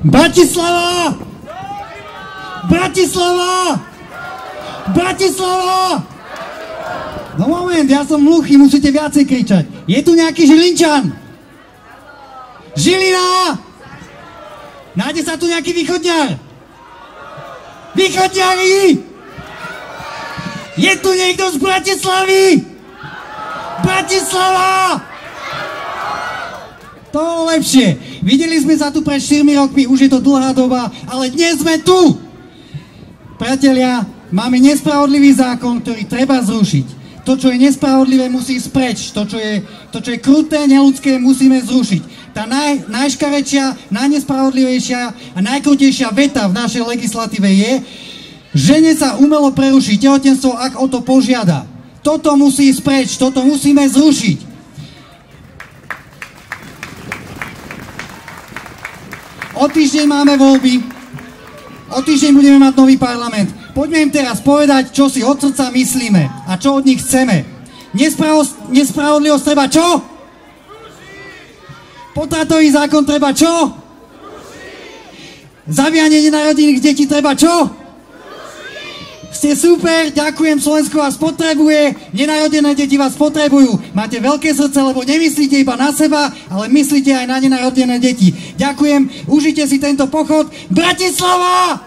Bratislava! Bratislava! Bratislava! No moment, ja som hluchý, musíte viacej kričať. Je tu nejaký Žilinčan? Žilina! Nájde sa tu nejaký východňar? Východňari! Je tu niekto z Bratislavy? Bratislava! To lepšie. Videli sme sa tu pred 4 rokmi, už je to dlhá doba, ale dnes sme tu! Priatelia, máme nespravodlivý zákon, ktorý treba zrušiť. To, čo je nespravodlivé, musí ísť preč. To, čo je kruté, neľudské, musíme zrušiť. Tá najškarečia, najnespravodlivejšia a najkrutejšia veta v našej legislatíve je, žene sa umelo preruší tehotenstvo, ak o to požiada. Toto musí ísť preč, toto musíme zrušiť. O týždeň máme voľby, o týždeň budeme mať nový parlament. Poďme im teraz povedať, čo si od srdca myslíme a čo od nich chceme. Nespravodlivosť treba čo? Potratový zákon treba čo? Zabíjanie nenarodených detí treba čo? Ste super, ďakujem, Slovensko vás potrebuje, nenarodené deti vás potrebujú. Máte veľké srdce, lebo nemyslíte iba na seba, ale myslíte aj na nenarodené deti. Ďakujem, užite si tento pochod. Bratislava!